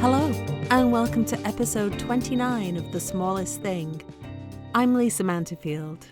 Hello, and welcome to episode 29 of The Smallest Thing. I'm Lisa Manterfield.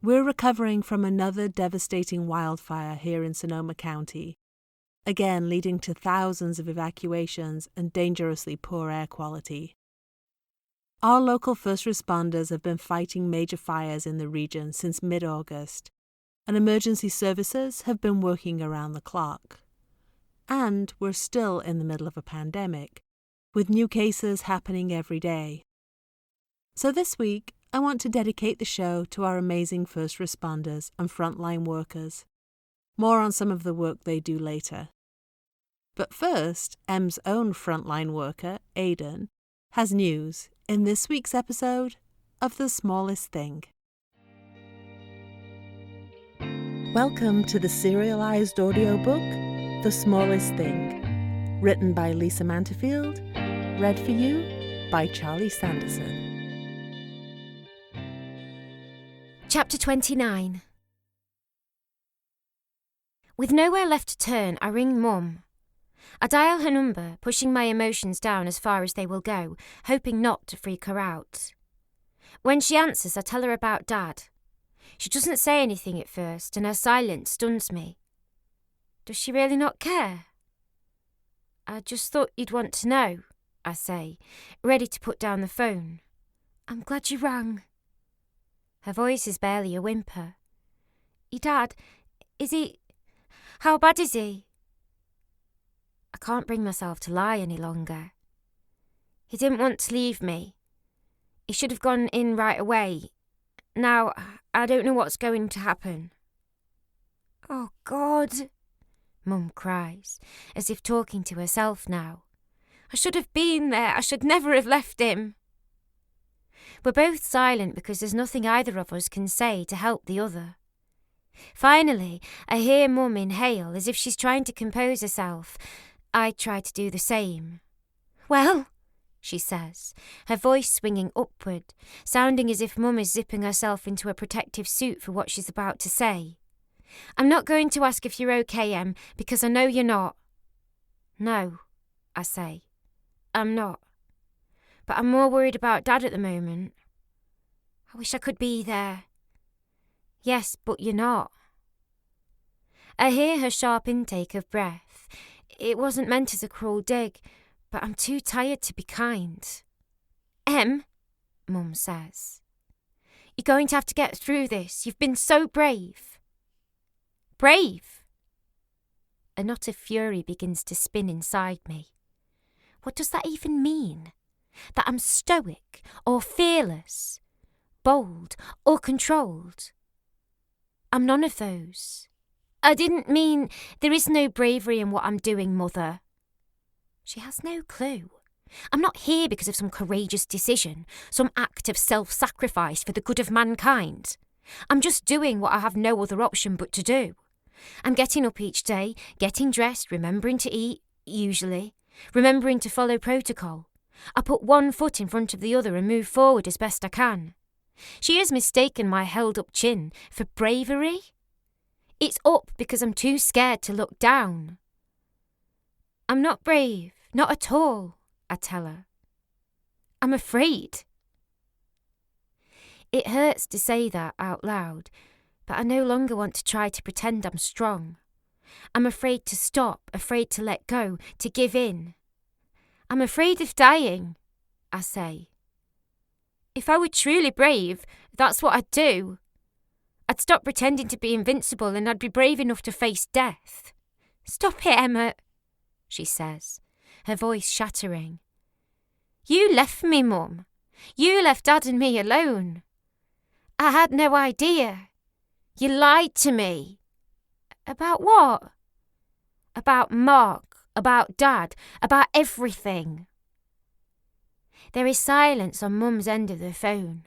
We're recovering from another devastating wildfire here in Sonoma County, again leading to thousands of evacuations and dangerously poor air quality. Our local first responders have been fighting major fires in the region since mid-August, and emergency services have been working around the clock. And we're still in the middle of a pandemic, with new cases happening every day. So this week, I want to dedicate the show to our amazing first responders and frontline workers. More on some of the work they do later. But first, M's own frontline worker, Aidan, has news in this week's episode of The Smallest Thing. Welcome to the serialized audiobook, The Smallest Thing, written by Lisa Manterfield, read for you by Charlie Sanderson. Chapter 29. With nowhere left to turn, I ring Mum. I dial her number, pushing my emotions down as far as they will go, hoping not to freak her out. When she answers, I tell her about Dad. She doesn't say anything at first, and her silence stuns me. Does she really not care? I just thought you'd want to know, I say, ready to put down the phone. I'm glad you rang. Her voice is barely a whimper. Your dad, is he... How bad is he? I can't bring myself to lie any longer. He didn't want to leave me. He should have gone in right away. Now, I don't know what's going to happen. Oh, God, Mum cries, as if talking to herself now. I should have been there. I should never have left him. We're both silent because there's nothing either of us can say to help the other. Finally, I hear Mum inhale as if she's trying to compose herself. I try to do the same. Well, she says, her voice swinging upward, sounding as if Mum is zipping herself into a protective suit for what she's about to say. I'm not going to ask if you're okay, Em, because I know you're not. No, I say. I'm not. But I'm more worried about Dad at the moment. I wish I could be there. Yes, but you're not. I hear her sharp intake of breath. It wasn't meant as a cruel dig, but I'm too tired to be kind. Em, Mum says, you're going to have to get through this. You've been so brave. Brave? A knot of fury begins to spin inside me. What does that even mean? That I'm stoic or fearless, bold or controlled? I'm none of those. I didn't mean there is no bravery in what I'm doing, Mother. She has no clue. I'm not here because of some courageous decision, some act of self-sacrifice for the good of mankind. I'm just doing what I have no other option but to do. I'm getting up each day, getting dressed, remembering to eat, usually, remembering to follow protocol. I put one foot in front of the other and move forward as best I can. She has mistaken my held-up chin for bravery. It's up because I'm too scared to look down. I'm not brave, not at all, I tell her. I'm afraid. It hurts to say that out loud, but I no longer want to try to pretend I'm strong. I'm afraid to stop, afraid to let go, to give in. I'm afraid of dying, I say. If I were truly brave, that's what I'd do. I'd stop pretending to be invincible and I'd be brave enough to face death. Stop it, Emma, she says, her voice shattering. You left me, Mum. You left Dad and me alone. I had no idea. You lied to me. About what? About Mark, about Dad, about everything. There is silence on Mum's end of the phone.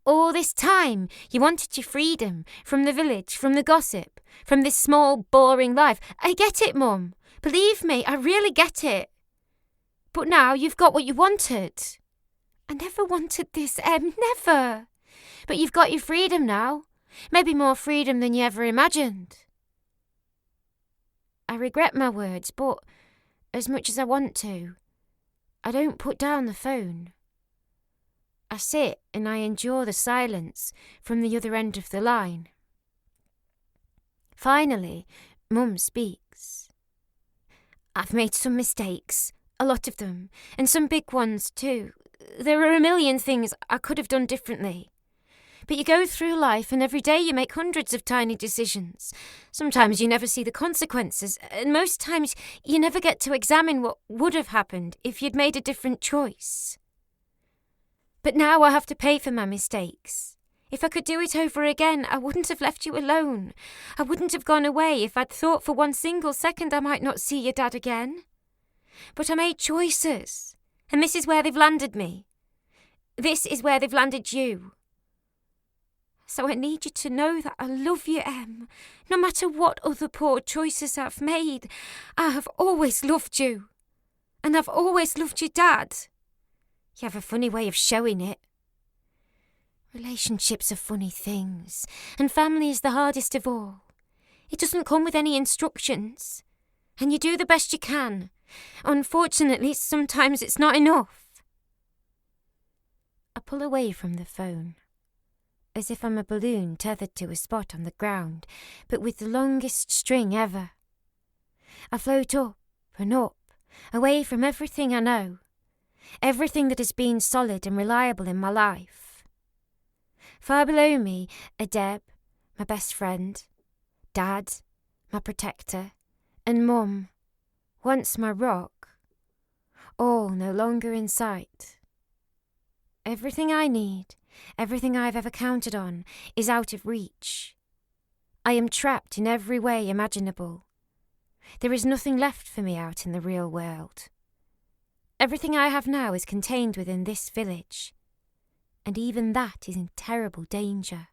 All this time, you wanted your freedom, from the village, from the gossip, from this small, boring life. I get it, Mum. Believe me, I really get it. But now you've got what you wanted. I never wanted this, Em, never. But you've got your freedom now. Maybe more freedom than you ever imagined. I regret my words, but as much as I want to, I don't put down the phone. I sit and I endure the silence from the other end of the line. Finally, Mum speaks. I've made some mistakes, a lot of them, and some big ones too. There are a million things I could have done differently. But you go through life and every day you make hundreds of tiny decisions. Sometimes you never see the consequences, and most times you never get to examine what would have happened if you'd made a different choice. But now I have to pay for my mistakes. If I could do it over again, I wouldn't have left you alone. I wouldn't have gone away if I'd thought for one single second I might not see your dad again. But I made choices, and this is where they've landed me. This is where they've landed you. So I need you to know that I love you, Em. No matter what other poor choices I've made, I have always loved you. And I've always loved your dad. You have a funny way of showing it. Relationships are funny things, and family is the hardest of all. It doesn't come with any instructions, and you do the best you can. Unfortunately, sometimes it's not enough. I pull away from the phone, as if I'm a balloon tethered to a spot on the ground, but with the longest string ever. I float up and up, away from everything I know, everything that has been solid and reliable in my life. Far below me are Deb, my best friend, Dad, my protector, and Mum, once my rock, all no longer in sight. Everything I need, everything I've ever counted on, is out of reach. I am trapped in every way imaginable. There is nothing left for me out in the real world. Everything I have now is contained within this village, and even that is in terrible danger.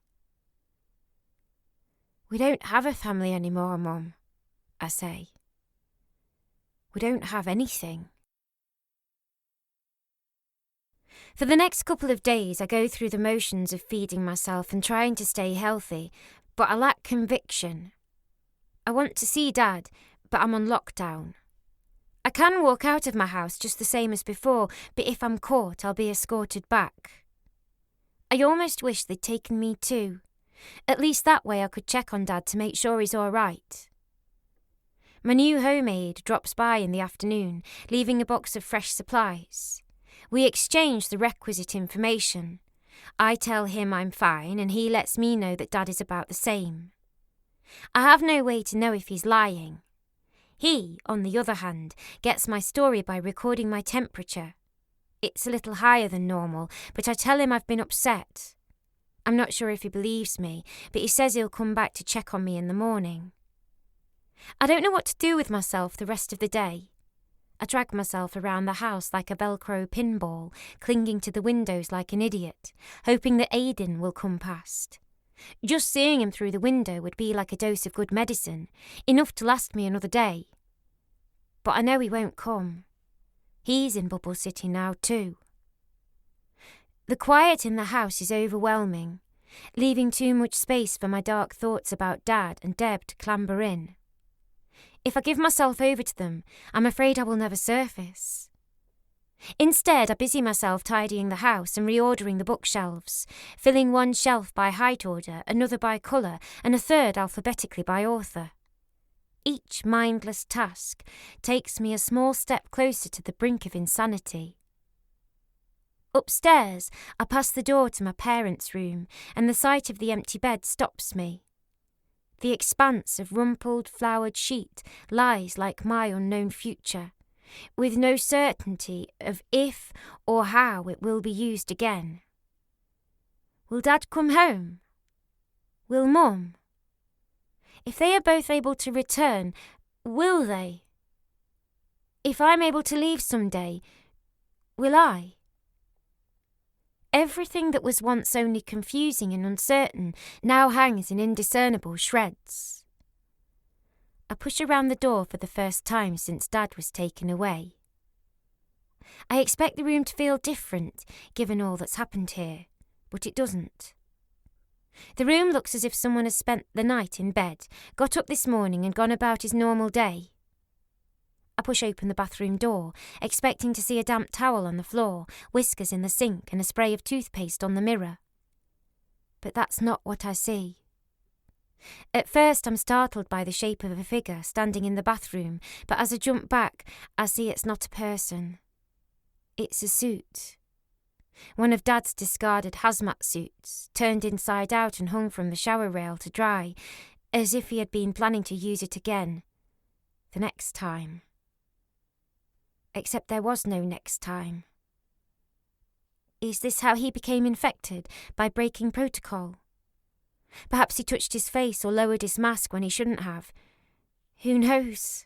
We don't have a family anymore, Mum, I say. We don't have anything. For the next couple of days, I go through the motions of feeding myself and trying to stay healthy, but I lack conviction. I want to see Dad, but I'm on lockdown. I can walk out of my house just the same as before, but if I'm caught, I'll be escorted back. I almost wish they'd taken me too. At least that way I could check on Dad to make sure he's all right. My new homemaid drops by in the afternoon, leaving a box of fresh supplies. We exchange the requisite information. I tell him I'm fine, and he lets me know that Dad is about the same. I have no way to know if he's lying. He, on the other hand, gets my story by recording my temperature. It's a little higher than normal, but I tell him I've been upset. I'm not sure if he believes me, but he says he'll come back to check on me in the morning. I don't know what to do with myself the rest of the day. I drag myself around the house like a Velcro pinball, clinging to the windows like an idiot, hoping that Aidan will come past. Just seeing him through the window would be like a dose of good medicine, enough to last me another day. But I know he won't come. He's in Bubble City now too. The quiet in the house is overwhelming, leaving too much space for my dark thoughts about Dad and Deb to clamber in. If I give myself over to them, I'm afraid I will never surface. Instead, I busy myself tidying the house and reordering the bookshelves, filling one shelf by height order, another by colour, and a third alphabetically by author. Each mindless task takes me a small step closer to the brink of insanity. Upstairs, I pass the door to my parents' room, and the sight of the empty bed stops me. The expanse of rumpled, flowered sheet lies like my unknown future, with no certainty of if or how it will be used again. Will Dad come home? Will Mum? If they are both able to return, will they? If I'm able to leave someday, will I? Everything that was once only confusing and uncertain now hangs in indiscernible shreds. I push around the door for the first time since Dad was taken away. I expect the room to feel different, given all that's happened here, but it doesn't. The room looks as if someone has spent the night in bed, got up this morning and gone about his normal day. I push open the bathroom door, expecting to see a damp towel on the floor, whiskers in the sink and a spray of toothpaste on the mirror. But that's not what I see. At first I'm startled by the shape of a figure standing in the bathroom, but as I jump back, I see it's not a person. It's a suit. One of Dad's discarded hazmat suits, turned inside out and hung from the shower rail to dry, as if he had been planning to use it again. The next time. Except there was no next time. Is this how he became infected, by breaking protocol? Perhaps he touched his face or lowered his mask when he shouldn't have. Who knows?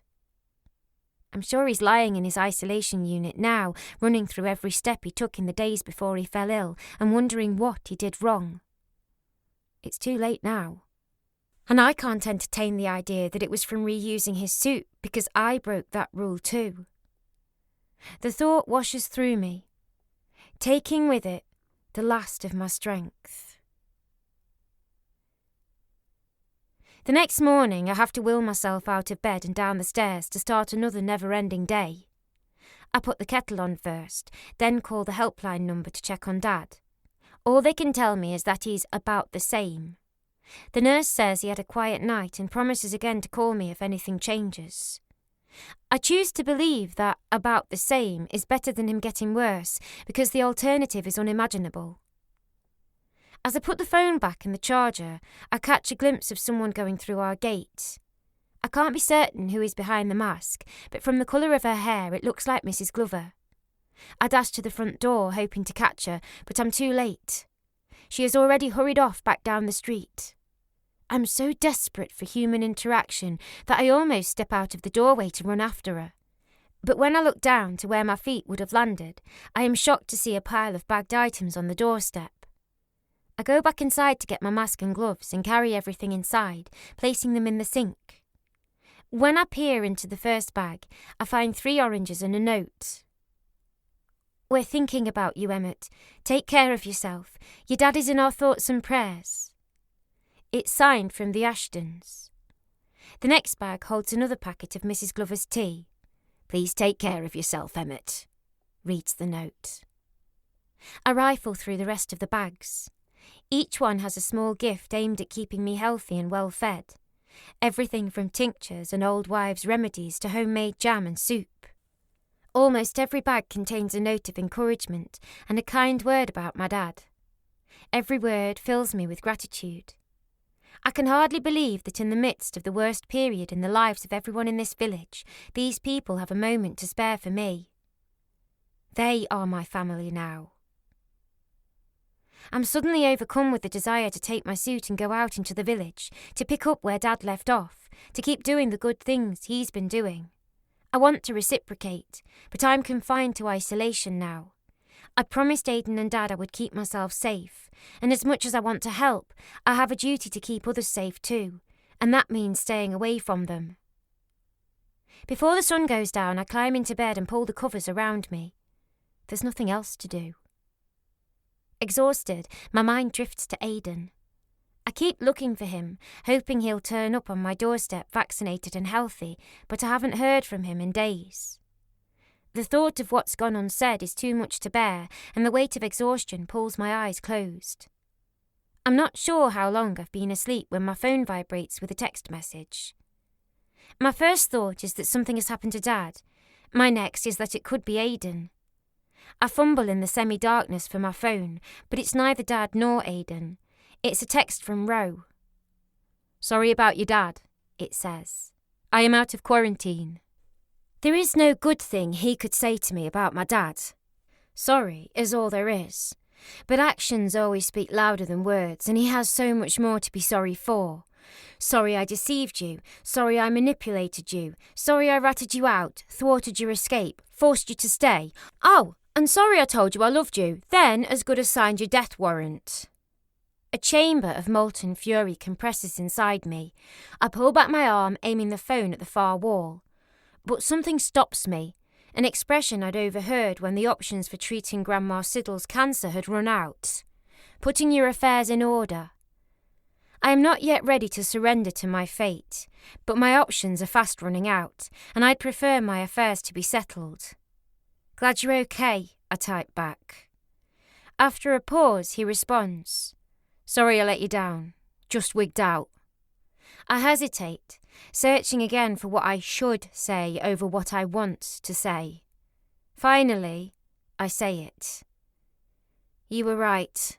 I'm sure he's lying in his isolation unit now, running through every step he took in the days before he fell ill and wondering what he did wrong. It's too late now. And I can't entertain the idea that it was from reusing his suit because I broke that rule too. The thought washes through me, taking with it the last of my strength. The next morning I have to will myself out of bed and down the stairs to start another never-ending day. I put the kettle on first, then call the helpline number to check on Dad. All they can tell me is that he's about the same. The nurse says he had a quiet night and promises again to call me if anything changes. I choose to believe that about the same is better than him getting worse because the alternative is unimaginable. As I put the phone back in the charger, I catch a glimpse of someone going through our gate. I can't be certain who is behind the mask, but from the colour of her hair it looks like Mrs. Glover. I dash to the front door, hoping to catch her, but I'm too late. She has already hurried off back down the street. I'm so desperate for human interaction that I almost step out of the doorway to run after her. But when I look down to where my feet would have landed, I am shocked to see a pile of bagged items on the doorstep. I go back inside to get my mask and gloves and carry everything inside, placing them in the sink. When I peer into the first bag, I find 3 oranges and a note. We're thinking about you, Emmett. Take care of yourself. Your dad is in our thoughts and prayers. It's signed from the Ashtons. The next bag holds another packet of Mrs. Glover's tea. Please take care of yourself, Emmett, reads the note. I rifle through the rest of the bags. Each one has a small gift aimed at keeping me healthy and well fed. Everything from tinctures and old wives' remedies to homemade jam and soup. Almost every bag contains a note of encouragement and a kind word about my dad. Every word fills me with gratitude. I can hardly believe that in the midst of the worst period in the lives of everyone in this village, these people have a moment to spare for me. They are my family now. I'm suddenly overcome with the desire to take my suit and go out into the village, to pick up where Dad left off, to keep doing the good things he's been doing. I want to reciprocate, but I'm confined to isolation now. I promised Aidan and Dad I would keep myself safe, and as much as I want to help, I have a duty to keep others safe too, and that means staying away from them. Before the sun goes down, I climb into bed and pull the covers around me. There's nothing else to do. Exhausted, my mind drifts to Aidan. I keep looking for him, hoping he'll turn up on my doorstep vaccinated and healthy, but I haven't heard from him in days. The thought of what's gone unsaid is too much to bear, and the weight of exhaustion pulls my eyes closed. I'm not sure how long I've been asleep when my phone vibrates with a text message. My first thought is that something has happened to Dad. My next is that it could be Aidan. I fumble in the semi-darkness for my phone, but it's neither Dad nor Aidan. It's a text from Ro. Sorry about your dad, it says. I am out of quarantine. There is no good thing he could say to me about my dad. Sorry is all there is. But actions always speak louder than words, and he has so much more to be sorry for. Sorry I deceived you. Sorry I manipulated you. Sorry I ratted you out, thwarted your escape, forced you to stay. Oh, and sorry I told you I loved you, then as good as signed your death warrant. A chamber of molten fury compresses inside me. I pull back my arm, aiming the phone at the far wall. But something stops me, an expression I'd overheard when the options for treating Grandma Siddle's cancer had run out. Putting your affairs in order. I am not yet ready to surrender to my fate, but my options are fast running out, and I'd prefer my affairs to be settled. Glad you're okay, I type back. After a pause, he responds, Sorry I let you down, just wigged out. I hesitate, searching again for what I should say over what I want to say. Finally, I say it. You were right.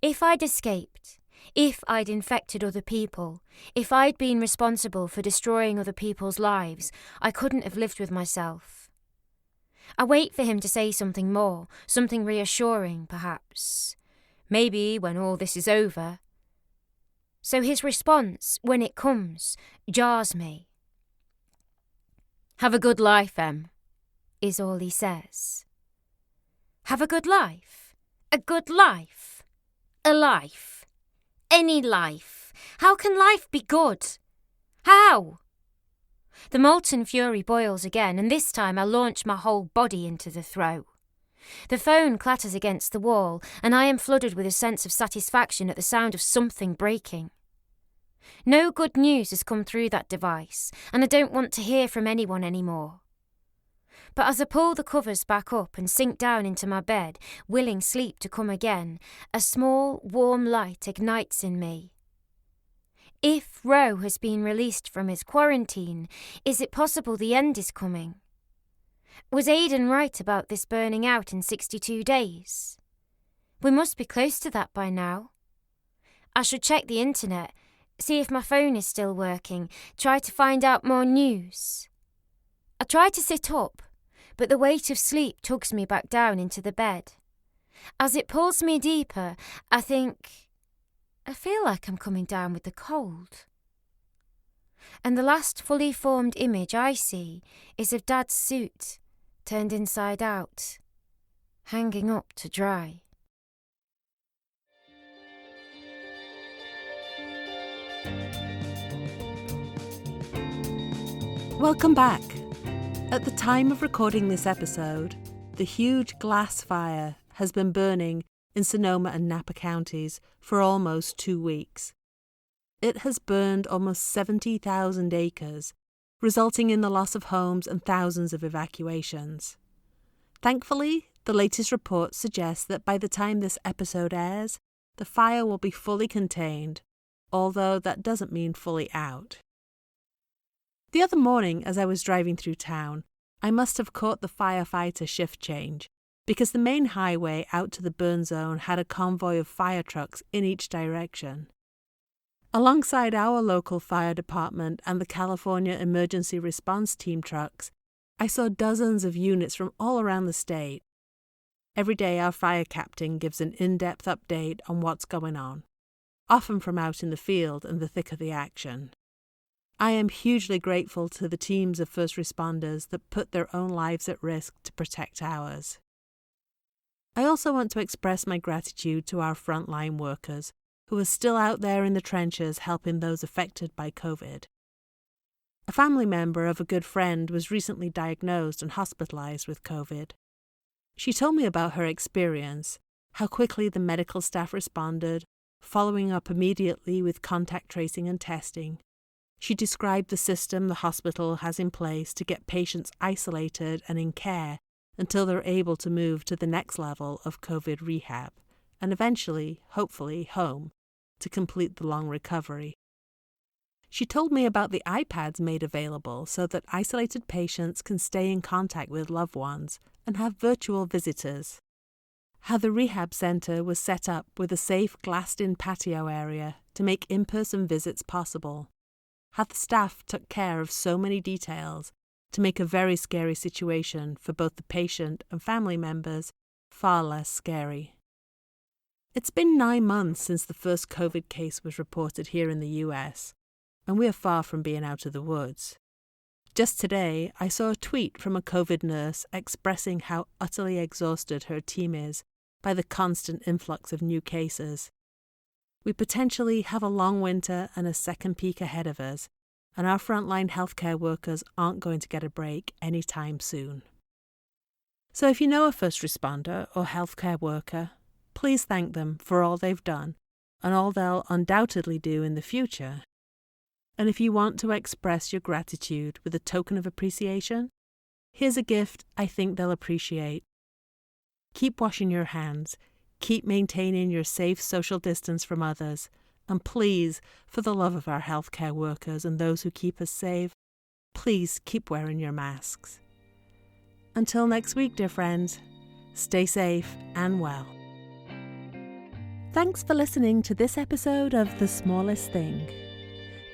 If I'd escaped, if I'd infected other people, if I'd been responsible for destroying other people's lives, I couldn't have lived with myself. I wait for him to say something more, something reassuring, perhaps. Maybe when all this is over. So his response, when it comes, jars me. Have a good life, Em, is all he says. Have a good life? A good life? A life? Any life? How can life be good? How? The molten fury boils again, and this time I launch my whole body into the throw. The phone clatters against the wall, and I am flooded with a sense of satisfaction at the sound of something breaking. No good news has come through that device, and I don't want to hear from anyone anymore. But as I pull the covers back up and sink down into my bed, willing sleep to come again, a small, warm light ignites in me. If Roe has been released from his quarantine, is it possible the end is coming? Was Aidan right about this burning out in 62 days? We must be close to that by now. I should check the internet, see if my phone is still working, try to find out more news. I try to sit up, but the weight of sleep tugs me back down into the bed. As it pulls me deeper, I feel like I'm coming down with the cold. And the last fully formed image I see is of Dad's suit, turned inside out, hanging up to dry. Welcome back. At the time of recording this episode, the huge glass fire has been burning in Sonoma and Napa counties for almost 2 weeks. It has burned almost 70,000 acres, resulting in the loss of homes and thousands of evacuations. Thankfully, the latest reports suggest that by the time this episode airs, the fire will be fully contained, although that doesn't mean fully out. The other morning, as I was driving through town, I must have caught the firefighter shift change, because the main highway out to the burn zone had a convoy of fire trucks in each direction. Alongside our local fire department and the California Emergency Response Team trucks, I saw dozens of units from all around the state. Every day our fire captain gives an in-depth update on what's going on, often from out in the field and the thick of the action. I am hugely grateful to the teams of first responders that put their own lives at risk to protect ours. I also want to express my gratitude to our frontline workers who are still out there in the trenches helping those affected by COVID. A family member of a good friend was recently diagnosed and hospitalized with COVID. She told me about her experience, how quickly the medical staff responded, following up immediately with contact tracing and testing. She described the system the hospital has in place to get patients isolated and in care until they're able to move to the next level of COVID rehab, and eventually, hopefully, home, to complete the long recovery. She told me about the iPads made available so that isolated patients can stay in contact with loved ones and have virtual visitors. How the rehab center was set up with a safe glassed-in patio area to make in-person visits possible. How the staff took care of so many details to make a very scary situation for both the patient and family members far less scary. It's been 9 months since the first COVID case was reported here in the US, and we are far from being out of the woods. Just today, I saw a tweet from a COVID nurse expressing how utterly exhausted her team is by the constant influx of new cases. We potentially have a long winter and a second peak ahead of us, and our frontline healthcare workers aren't going to get a break anytime soon. So if you know a first responder or healthcare worker, please thank them for all they've done and all they'll undoubtedly do in the future. And if you want to express your gratitude with a token of appreciation, here's a gift I think they'll appreciate. Keep washing your hands, keep maintaining your safe social distance from others, and please, for the love of our healthcare workers and those who keep us safe, please keep wearing your masks. Until next week, dear friends, stay safe and well. Thanks for listening to this episode of The Smallest Thing.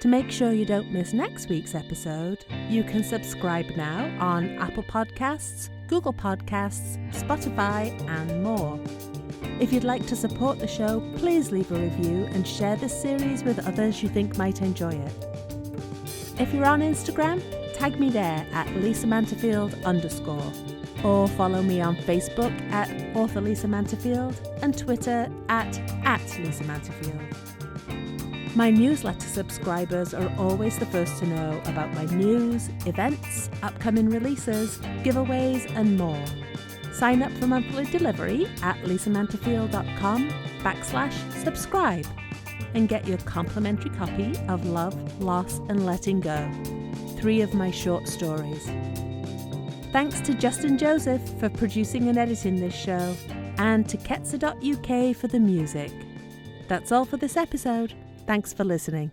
To make sure you don't miss next week's episode, you can subscribe now on Apple Podcasts, Google Podcasts, Spotify, and more. If you'd like to support the show, please leave a review and share this series with others you think might enjoy it. If you're on Instagram, tag me there at LisaManterfield_, or follow me on Facebook at author Lisa Manterfield and Twitter at Lisa Manterfield. My newsletter subscribers are always the first to know about my news, events, upcoming releases, giveaways, and more. Sign up for monthly delivery at lisamanterfield.com/subscribe and get your complimentary copy of Love, Loss and Letting Go, 3 of my short stories. Thanks to Justin Joseph for producing and editing this show, and to Ketsa.uk for the music. That's all for this episode. Thanks for listening.